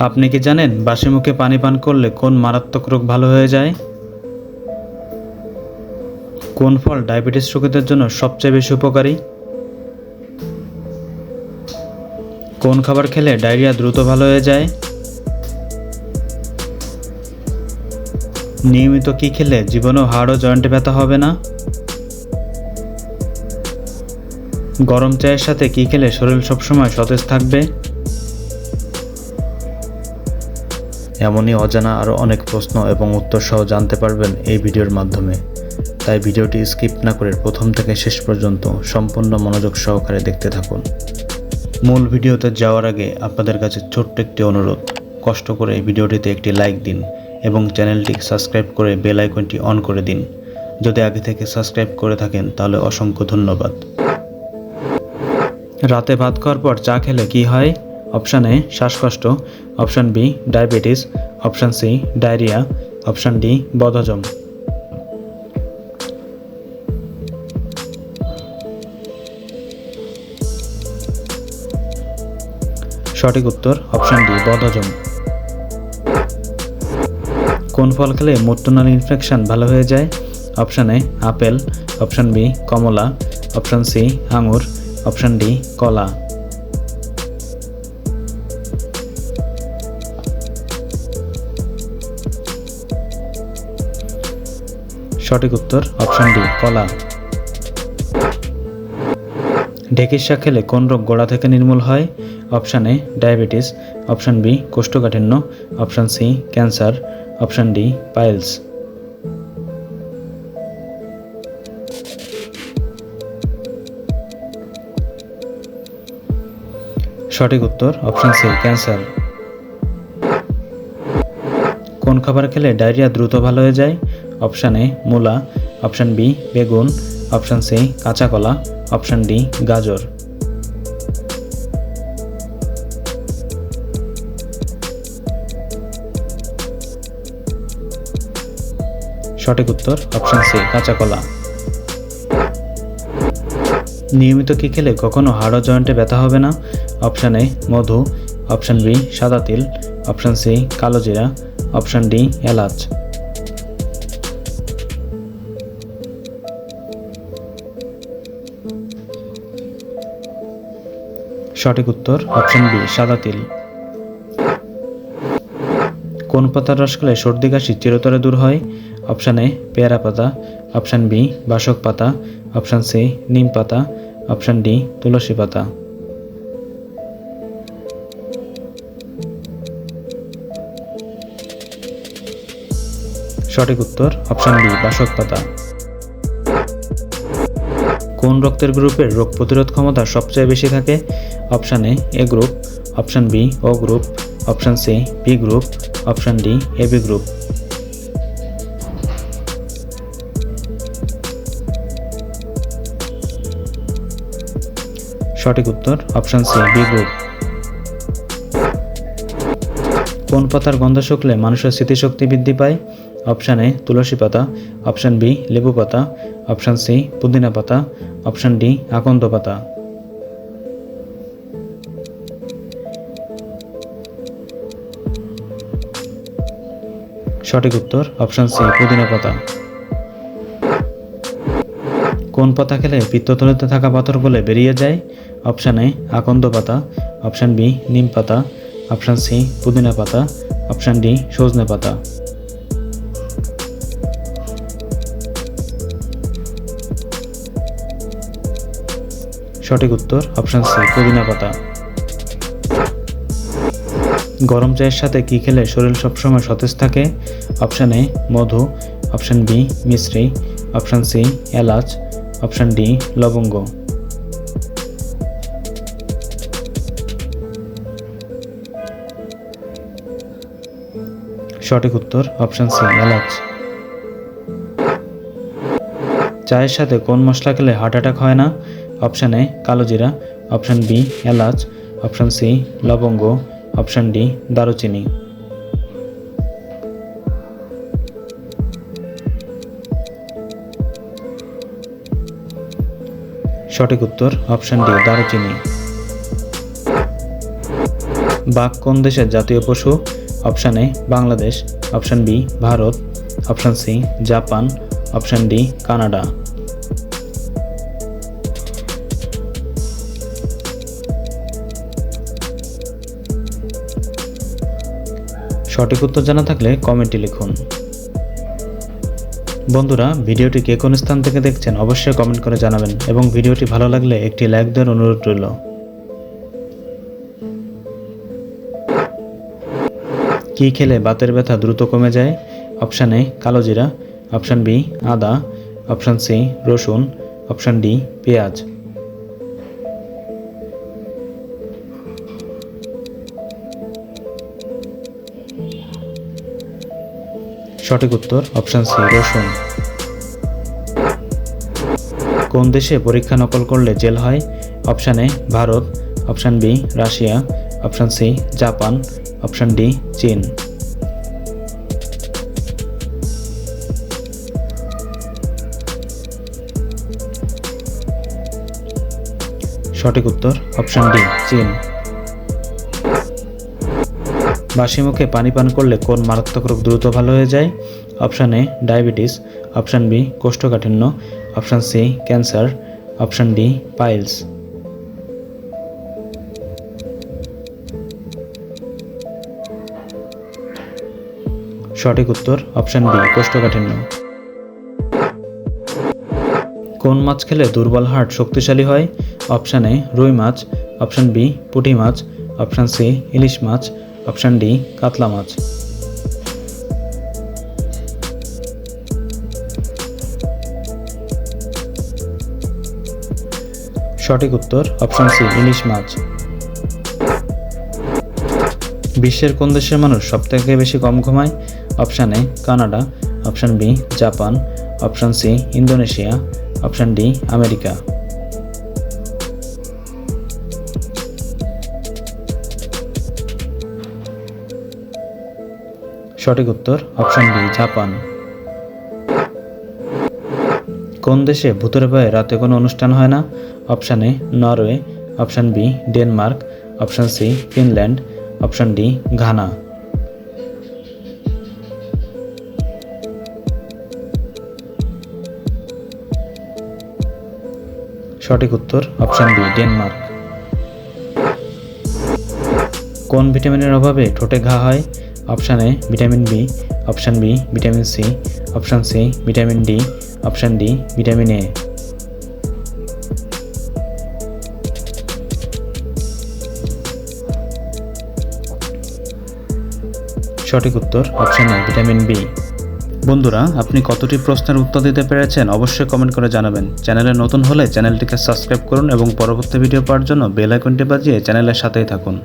আপনি কি জানেন বাসি মুখে পানি পান করলে কোন মারাত্মক রোগ ভালো হয়ে যায়? কোন ফল ডায়াবেটিস রোগীদের জন্য সবচেয়ে বেশি উপকারী? কোন খাবার খেলে ডায়রিয়া দ্রুত ভালো হয়ে যায়? নিয়মিত কি খেলে জীবনেও হাড় ও জয়েন্টে ব্যথা হবে না? গরম চায়ের সাথে কি খেলে শরীর সবসময় সতেজ থাকবে? এমনই অজানা আরও অনেক প্রশ্ন এবং উত্তর সহ জানতে পারবেন এই ভিডিওর মাধ্যমে। তাই ভিডিওটি স্কিপ না করে প্রথম থেকে শেষ পর্যন্ত সম্পূর্ণ মনোযোগ সহকারে দেখতে থাকুন। মূল ভিডিওতে যাওয়ার আগে আপনাদের কাছে ছোট্ট একটি অনুরোধ, কষ্ট করে এই ভিডিওটিতে একটি লাইক দিন এবং চ্যানেলটি সাবস্ক্রাইব করে বেল আইকনটি অন করে দিন। যদি আগে থেকে সাবস্ক্রাইব করে থাকেন তাহলে অসংখ্য ধন্যবাদ। রাতে ভাত খাওয়ার পর চা খেলে কি হয়? অপশান এ শ্বাসকষ্ট, option B diabetes, option C diarrhoea, option D বদহজম। সঠিক উত্তর অপশান ডি বদহজম। কোন ফল খেলে মূত্রনালী ইনফেকশন ভালো হয়ে যায়? Option A apple, option B কমলা, অপশান সি আঙুর, অপশান ডি কলা। সঠিক উত্তর অপশান ডি কলা। ঢেঁকির শাক খেলে কোন রোগ গোড়া থেকে নির্মূল হয়? Option A diabetes, option B কোষ্ঠকাঠিন্য, option C cancer, option D piles. সঠিক উত্তর অপশান সি ক্যান্সার। কোন খাবার খেলে ডায়রিয়া দ্রুত ভালো হয়ে যায়? অপশান এ মূলা, অপশান বি বেগুন, অপশান সি কাঁচা কলা, অপশান ডি গাজর। সঠিক উত্তর অপশান সি কাঁচা কলা। নিয়মিত কি খেলে কখনো হাড় ও জয়েন্টে ব্যথা হবে না? অপশান এ মধু, অপশান বি সাদা তিল, অপশান সি কালো জিরা, অপশান ডি এলাচ। সঠিক উত্তর অপশান বি সাদা তিল। কোন পাতার রস খেলে সর্দি কাশি চিরতরে দূর হয়? অপশান এ পেয়ারা পাতা, অপশান বি বাসক পাতা, অপশান সি নিম পাতা, অপশান ডি তুলসী পাতা। সঠিক উত্তর অপশান বি বাসক পাতা। কোন রক্তের গ্রুপের রোগ প্রতিরোধ ক্ষমতা সবচেয়ে বেশি থাকে? Option A group, option B O group, option C B group, option D AB group. সঠিক উত্তর অপশান সি বি গ্রুপ। কোন পাতার গন্ধ শুকলে মানুষের স্মৃতিশক্তি বৃদ্ধি পায়? অপশান এ তুলসী পাতা, অপশান বি লেবু পাতা, অপশান সি পুদিনা পাতা, অপশান ডি আকন্দ পাতা। সঠিক উত্তর অপশান সি পুদিনা পাতা। কোন পাতা খেলে পিত্তথলিতে থাকা পাথর গলে বেরিয়ে যায়? অপশান এ আকন্দ পাতা, অপশান বি নিম পাতা, অপশান সি পুদিনা পাতা, অপশান ডি সজনে পাতা। সঠিক উত্তর অপশান সি পুদিনা পাতা। গরম চায়ের সাথে কি খেলে শরীর সবসময় সতেজ থাকে? অপশান এ মধু, অপশান বি মিশ্রি, অপশান সি এলাচ, অপশান ডি লবঙ্গ। সঠিক উত্তর অপশান সি এলাচ। চায়ের সাথে কোন মশলা খেলে হার্ট অ্যাটাক হয় না? অপশান এ কালো জিরা, অপশান বি এলাচ, অপশান সি লবঙ্গ, অপশান ডি দারুচিনি। সঠিক উত্তর অপশান ডি দারুচিনি। বাঘ কোন দেশের জাতীয় পশু? Option A Bangladesh, option B Bharat, option C Japan, option D Canada. সঠিক উত্তর জানা থাকলে কমেন্টে লিখুন। বন্ধুরা, ভিডিওটি কে কোন স্থান থেকে দেখছেন অবশ্যই কমেন্ট করে জানাবেন এবং ভিডিওটি ভালো লাগলে একটি লাইক দেওয়ার অনুরোধ রইল। কি খেলে বাতের ব্যথা দ্রুত কমে যায়? অপশান এ কালোজিরা, অপশান বি আদা, অপশান সি রসুন, অপশান ডি পেঁয়াজ। সঠিক উত্তর অপশান সি রসুন। কোন দেশে পরীক্ষা নকল করলে জেল হয়? Option A Bharat, option B Russia, option C Japan, option D চীন। সঠিক উত্তর অপশান ডি চীন। বাসি মুখে পানি পান করলে কোন মারাত্মক রোগ দ্রুত ভালো হয়ে যায়? Option A diabetes, option B কোষ্ঠকাঠিন্য, option C cancer, option D piles. সঠিক উত্তর অপশান বি কোষ্ঠকাঠিন্য। কোন মাছ খেলে দুর্বল হার্ট শক্তিশালী হয়? অপশান এ রুই মাছ, অপশান বি পুঁটি মাছ, অপশান সি ইলিশ মাছ, অপশান ডি কাতলা মাছ। সঠিক উত্তর অপশান সি ইলিশ মাছ। বিশ্বের কোন দেশের মানুষ সবথেকে বেশি কম ঘুমায়? Option A Canada, option B Japan, option C Indonesia, option D America. সঠিক উত্তর অপশান বি জাপান। কোন দেশে ভূতের ভয়ে রাতে কোনো অনুষ্ঠান হয় না? Option A Norway, option B Denmark, option C Finland, option D Ghana. সঠিক উত্তর অপশান বি ডেনমার্ক। কোন ভিটামিনের অভাবে ঠোঁটে ঘা হয়? Option A vitamin B, option B vitamin C, option C vitamin D, option D vitamin A. সঠিক উত্তর অপশান এ ভিটামিন বি। বন্ধুরা, আপনি কতটি প্রশ্নের উত্তর দিতে পেরেছেন অবশ্যই কমেন্ট করে জানাবেন। চ্যানেলে নতুন হলে চ্যানেলটিকে সাবস্ক্রাইব করুন এবং পরবর্তী ভিডিও পাওয়ার জন্য বেল আইকনটি বাজিয়ে চ্যানেলের সাথেই থাকুন।